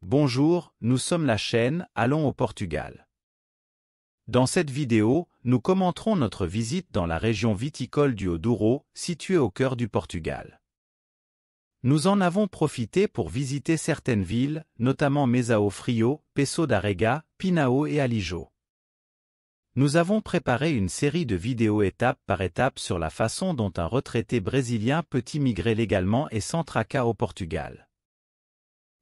Bonjour, nous sommes la chaîne Allons au Portugal. Dans cette vidéo, nous commenterons notre visite dans la région viticole du Haut-Douro, située au cœur du Portugal. Nous en avons profité pour visiter certaines villes, notamment Mesão Frio, Paço da Rega, Pinhao et Alijó. Nous avons préparé une série de vidéos étape par étape sur la façon dont un retraité brésilien peut immigrer légalement et sans tracas au Portugal.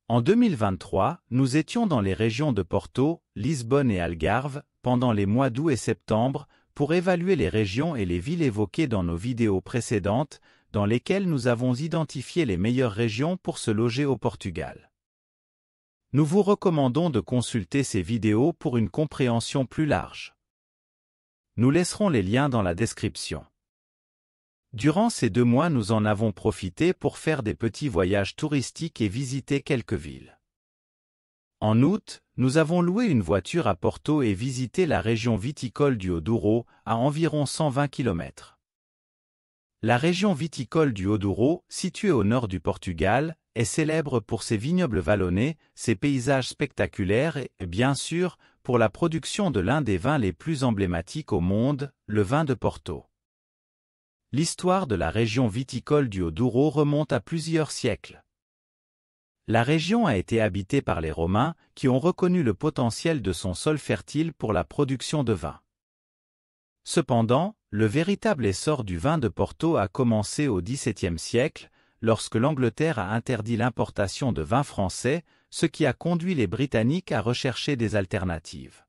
En 2023, nous étions dans les régions de Porto, Lisbonne et Algarve, pendant les mois d'août et septembre, pour évaluer les régions et les villes évoquées dans nos vidéos précédentes, dans lesquelles nous avons identifié les meilleures régions pour se loger au Portugal. Nous vous recommandons de consulter ces vidéos pour une compréhension plus large. Nous laisserons les liens dans la description. Durant ces 2 mois, nous en avons profité pour faire des petits voyages touristiques et visiter quelques villes. En août, nous avons loué une voiture à Porto et visité la région viticole du Haut-Douro, à environ 120 km. La région viticole du Haut-Douro, située au nord du Portugal, est célèbre pour ses vignobles vallonnés, ses paysages spectaculaires et, bien sûr, pour la production de l'un des vins les plus emblématiques au monde, le vin de Porto. L'histoire de la région viticole du Haut-Douro remonte à plusieurs siècles. La région a été habitée par les Romains, qui ont reconnu le potentiel de son sol fertile pour la production de vin. Cependant, le véritable essor du vin de Porto a commencé au XVIIe siècle, lorsque l'Angleterre a interdit l'importation de vin français, ce qui a conduit les Britanniques à rechercher des alternatives.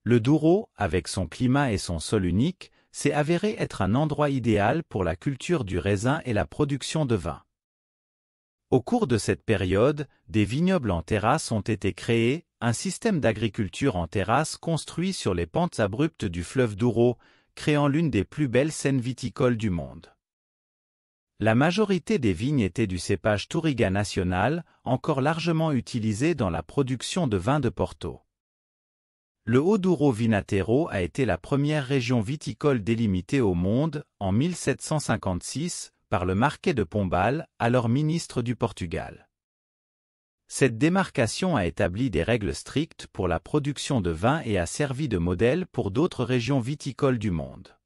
Le Douro, avec son climat et son sol unique, s'est avéré être un endroit idéal pour la culture du raisin et la production de vin. Au cours de cette période, des vignobles en terrasse ont été créés, un système d'agriculture en terrasse construit sur les pentes abruptes du fleuve Douro, créant l'une des plus belles scènes viticoles du monde. La majorité des vignes étaient du cépage Touriga national, encore largement utilisé dans la production de vin de Porto. Le Haut-Douro Vinatero a été la première région viticole délimitée au monde, en 1756, par le Marquès de Pombal, alors ministre du Portugal. Cette démarcation a établi des règles strictes pour la production de vin et a servi de modèle pour d'autres régions viticoles du monde.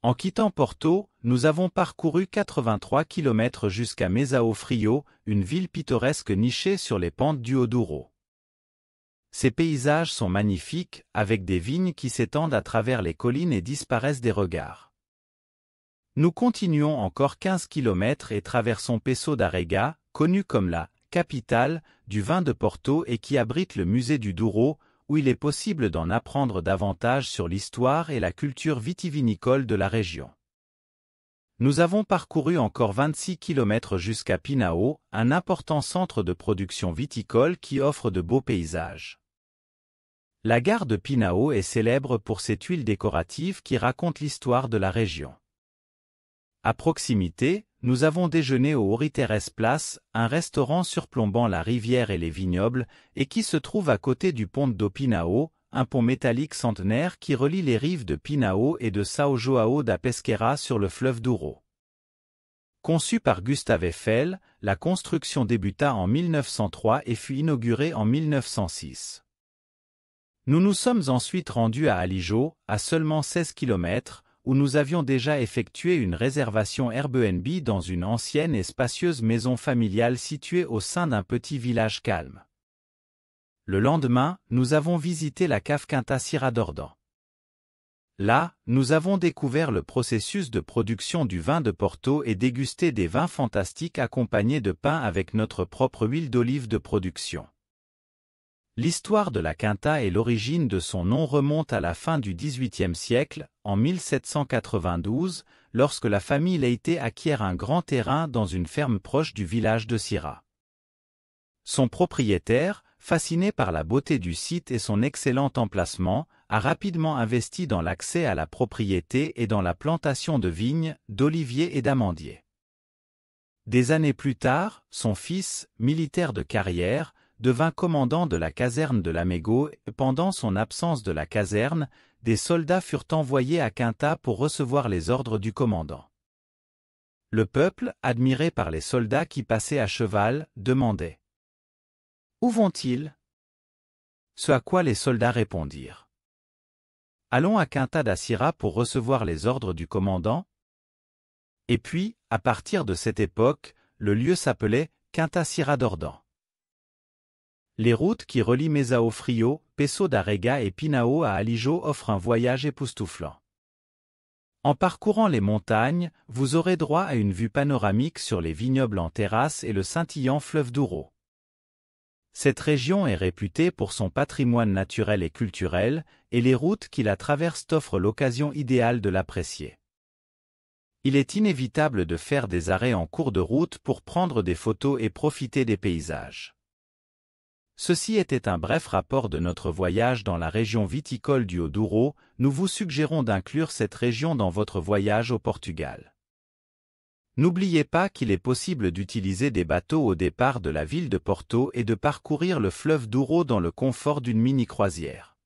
En quittant Porto, nous avons parcouru 83 km jusqu'à Mesão Frio, une ville pittoresque nichée sur les pentes du Haut-Douro. Ces paysages sont magnifiques, avec des vignes qui s'étendent à travers les collines et disparaissent des regards. Nous continuons encore 15 km et traversons Paço da Rega, connue comme la capitale du vin de Porto et qui abrite le musée du Douro, où il est possible d'en apprendre davantage sur l'histoire et la culture vitivinicole de la région. Nous avons parcouru encore 26 km jusqu'à Pinhao, un important centre de production viticole qui offre de beaux paysages. La gare de Pinhao est célèbre pour ses tuiles décoratives qui racontent l'histoire de la région. À proximité, nous avons déjeuné au Horiteres Place, un restaurant surplombant la rivière et les vignobles, et qui se trouve à côté du pont do Pinhao, un pont métallique centenaire qui relie les rives de Pinhao et de São João da Pesqueira sur le fleuve Douro. Conçu par Gustave Eiffel, la construction débuta en 1903 et fut inaugurée en 1906. Nous nous sommes ensuite rendus à Alijó, à seulement 16 km, où nous avions déjà effectué une réservation Airbnb dans une ancienne et spacieuse maison familiale située au sein d'un petit village calme. Le lendemain, nous avons visité la cave Quinta Serra d'Ordão. Là, nous avons découvert le processus de production du vin de Porto et dégusté des vins fantastiques accompagnés de pain avec notre propre huile d'olive de production. L'histoire de la Quinta et l'origine de son nom remontent à la fin du XVIIIe siècle, en 1792, lorsque la famille Leite acquiert un grand terrain dans une ferme proche du village de Sira. Son propriétaire, fasciné par la beauté du site et son excellent emplacement, a rapidement investi dans l'accès à la propriété et dans la plantation de vignes, d'oliviers et d'amandiers. Des années plus tard, son fils, militaire de carrière, devint commandant de la caserne de Lamego et pendant son absence de la caserne, des soldats furent envoyés à Quinta pour recevoir les ordres du commandant. Le peuple, admiré par les soldats qui passaient à cheval, demandait Où vont-ils? Ce à quoi les soldats répondirent. Allons à Quinta da Sira pour recevoir les ordres du commandant. Et puis, à partir de cette époque, le lieu s'appelait Quinta Sira d'Ordan. Les routes qui relient Mesao Frio, Peso da Rega et Pinao à Alijo offrent un voyage époustouflant. En parcourant les montagnes, vous aurez droit à une vue panoramique sur les vignobles en terrasse et le scintillant fleuve Douro. Cette région est réputée pour son patrimoine naturel et culturel, et les routes qui la traversent offrent l'occasion idéale de l'apprécier. Il est inévitable de faire des arrêts en cours de route pour prendre des photos et profiter des paysages. Ceci était un bref rapport de notre voyage dans la région viticole du Haut-Douro. Nous vous suggérons d'inclure cette région dans votre voyage au Portugal. N'oubliez pas qu'il est possible d'utiliser des bateaux au départ de la ville de Porto et de parcourir le fleuve Douro dans le confort d'une mini-croisière.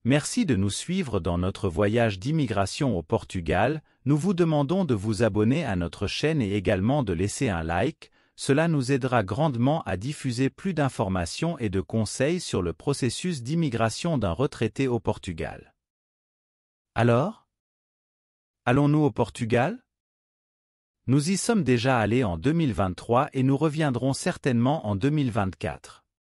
Merci de nous suivre dans notre voyage d'immigration au Portugal. Nous vous demandons de vous abonner à notre chaîne et également de laisser un like. Cela nous aidera grandement à diffuser plus d'informations et de conseils sur le processus d'immigration d'un retraité au Portugal. Alors? Allons-nous au Portugal? Nous y sommes déjà allés en 2023 et nous reviendrons certainement en 2024.